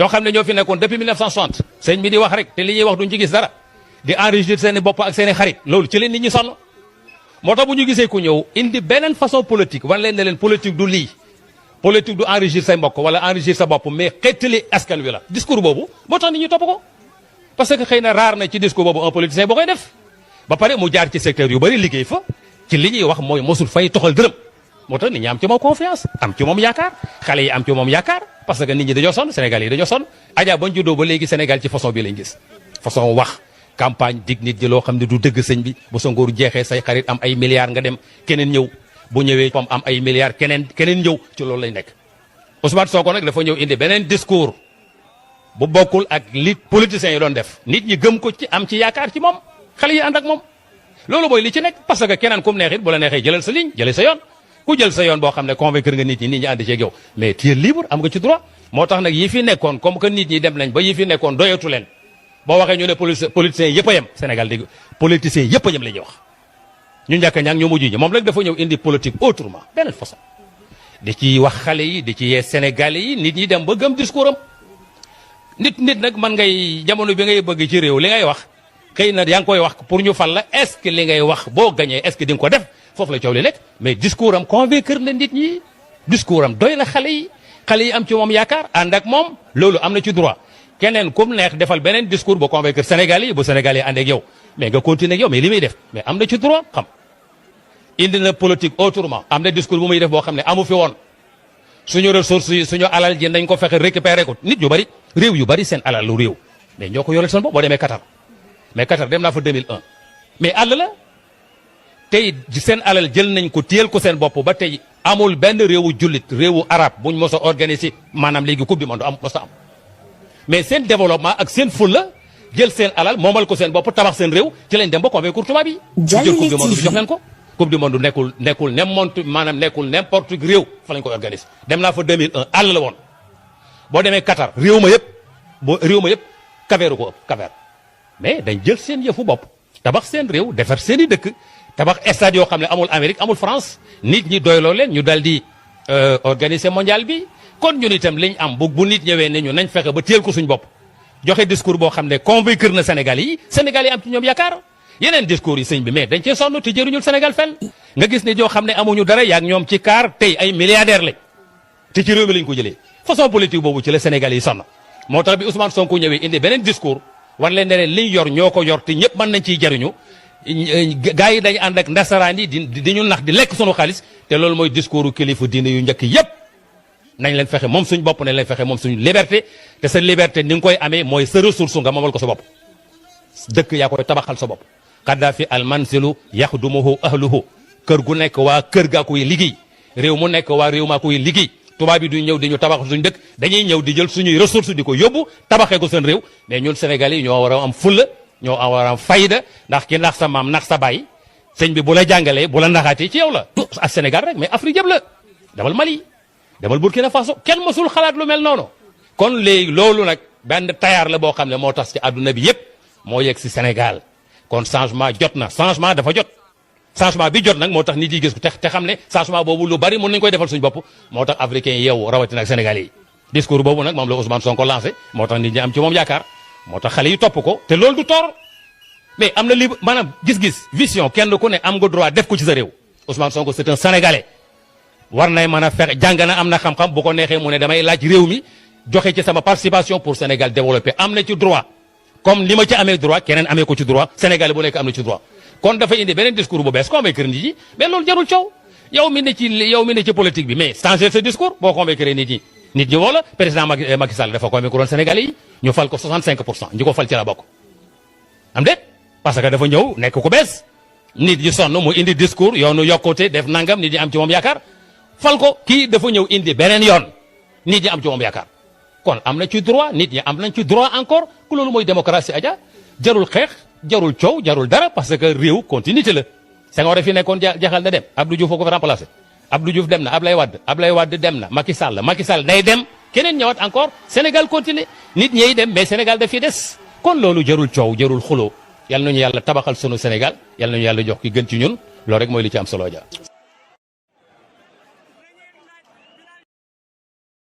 yoo xam ne ñoo fi nekkoon depuis 1960 sëñ bi di wax rek te li ñuy wax duñ ci gis dara di enrichir seen i bopp ak seen i xarit loolu ci leen nit ñi sonn moo tax bu ñu gisee ku ñëw indi beneen façon politique wan leen ne leen politique du lii politique du enrichir say mbokk wala enrichir sa bopp mais xettali askan wi la discours boobu moo tax nit ñi topp ko parce que xëy na raar na ci discours boobu un politicien boo koy def ba pare mu jaar ci secteur yu bëri liggéey fa ci li ñuy wax mooy mosul fay toxal dërëm moo tax nit ñi am ci moom confiance am ci moom yaakaar xale yi am ci moom yaakaar parce que nit ñi dañoo sonn Sénégal yi dañoo sonn Adja bañ juddoo ba léegi Sénégal ci façon bi lañ gis façon wax campagne dig nit ji loo xam ne du dëgg sëñ bi bu sa ngóor jeexee say xarit am ay milliards nga dem keneen ñëw bu ñëwee pom am ay milliards keneen ñëw ci loolu lañ nekk Ousmane Sonko nag dafa ñëw indi beneen discours bu bokkul ak li politiciens yi doon def nit ñi gëm ko ci am ci yaakaar ci moom xale yi ànd ak moom loolu mooy li ci nekk parce que keneen kum neex it bu la neexee jëlal sa ligne jëlee sa yoon ku jël sa yoon boo xam ne convaincre nga nit ñi ànd ci ak yow mais tu es libre am nga ci droit moo tax nag yi fi nekkoon comme que nit ñi dem nañ ba yi fi nekkoon doyatu leen boo waxee ñu ne politiciens yëpp a yem Sénégal dégg politiciens yëpp a yem la ñuy wax ñu njëkk a ñaag ñu mujj ñi moom rek dafa ñëw indi politique autrement beneen façon di ci wax xale yi di ci yee Sénégalais yi nit ñi dem ba gëm discours am nit nag man ngay jamono bi ngay bëgg ci réew li ngay wax xëy na yaa ngi koy wax pour ñu fal la est-ce que li ngay wax boo gañee est-ce que di nga ko def foofu la coow li nekk mais discours am convaincre na nit ñi discours am doy na xale yi am ci moom yaakaar ànd ak moom loolu am na ci droit keneen comme neex defal beneen discours bu convaincre Sénégal yi bu Sénégal yi ànd ak yow mais nga continuer ak yow mais li muy def mais am na ci droit xam indi na politique autrement am na discours bu muy def boo xam ne amu fi woon suñu ressources yi suñu alal ji nañ ko fexe récupérer ko nit yu bari réew yu bari seen alal lu réew mais ñoo ko yoreel seen bopp boo demee Qatar mais Qatar dem naa fa 2001 mais àll la tey seen alal jël nañ ko téyel ko seen bopp ba tey amul benn réewu jullit réewu arab buñ mos a organiser maanaam léegi coupe du monde am mos a am mais seen développement ak seen fulla jël seen alal moomal ko seen bopp tabax seen réew ci lañ dem ba convaincre tubaab yi jël coupe du monde bi jox leen ko coupe du monde nekkul n'importe réew fa lañ koy organiser dem naa fa 2001 àll la woon boo demee Qatar réew ma yëpp kaveeru ko ëpp kaveer mais dañ jël seen yëfu bopp tabax seen réew defar seen i dëkk tabax stade yoo xam ne amul Amérique amul France nit ñi doyloo leen ñu dal di organiser mondial bi kon ñun itam liñ am bu nit ñëwee ne ñu nañ fexe ba téel ko suñ bopp joxe discours boo xam ne convaincre na Sénégal yi am ci ñoom yaakaar yeneen discours yi sëñ bi mais dañ cee sonn te jëruñul Sénégal fenn nga gis ne ñoo xam ne amuñu dara yaag ñoom ci kaar tey ay milliardaires lañ te ci réew mi lañ ko jëlee façon politique boobu ci la Sénégal yi sonn moo tax bi Ousmane Sonko ñëwee indi beneen discours war leen ne leen liñ yor ñoo ko yor te ñëpp mën nañ ciy jariñu gars yi dañu ànd ak ndasaraan yi di ñu nax di lekk sunu xaalis te loolu mooy discours kilifa diine yu njëkk yëpp nañ leen fexe moom suñ bopp nañ leen fexe moom suñ liberté te sa liberté ni nga koy amee mooy sa ressource nga moomal ko sa bopp dëkk yaa koy tabaxal sa bopp Kadhafi al manzilu yaxdumuhu ahluhu kër gu nekk waa kër gaa koy liggéey réew mu nekk waa réew maa koy liggéey tubaab bi du ñëw di ñu tabax suñu dëkk dañuy ñëw di jël suñuy ressource di ko yóbbu tabaxee ko seen réew mais ñun Sénégalais yi ñoo war a am fulla ñoo war a am fayda ndax ki nax sa maam nax sa baay sëñ bi bu la jàngalee bu la naxaatee ci yow la ak Sénégal rek mais Afrique yëpp la demal Mali demal Burkina Faso kenn mësul xalaat lu mel noonu kon léegi loolu nag benn tayaar la boo xam ne moo tax ci àdduna bi yëpp moo yegg si Sénégal kon changement jot na changement dafa jot changement bi jot nag moo tax nit yi gis ko te xam ne changement boobu lu bari mën nañu koy defal suñu bopp moo tax africains yi yeewu rawatina ak Sénégalais yi discours boobu nag moom la Ousmane Sonko lancé moo tax nit ñi am ci moom yaakaar moo tax xale yi topp ko te loolu du tort mais am na li maanaam gis-gis vision kenn ku ne am nga droit def ko ci sa réew Ousmane Sonko c'est un Sénégalais war nay mën a fexe jàng na am na xam-xam bu ko neexee mu ne damay laaj réew mi joxe ci sama participation pour Sénégal développer am na ci droit comme li ma ci amee droit keneen amee ko ci droit Sénégalais bu nekk am na ci droit kon dafa indi beneen discours bu bees convaincre nit ñi mais loolu jarul coow yow mi ne ci politique bi mais changer ce discours boo convaincre nit ñi woo la président Macky Sall dafa convaincre woon Sénégalais yi ñu fal ko 65% ñi ko fal ci la bokk am déet parce que dafa ñëw nekk ku bees nit ñi sonn mu indi discours yoonu yokkute def nangam nit ñi am ci moom yaakaar fal ko kii dafa ñëw indi beneen yoon nit ñi am ci moom yaakaar kon am na ci droit nit ñi am nañ ci droit encore ku loolu mooy démocratie Adja jarul xeex jarul coow jarul dara parce que réew continuité la Senghor fi nekkoon jaxal na dem Abdou Diouf ko fi remplacé Abdou Diouf dem na Ablaye Wade dem na Macky Sall day dem keneen ñëwaat encore Sénégal continué nit ñey dem mais Sénégal daf fi des kon loolu jarul coow jarul xuloo yal nañu yàlla tabaxal sunu Sénégal yal nañu yàlla jox ki gën ci ñun loolu rek mooy li ci am solo Adja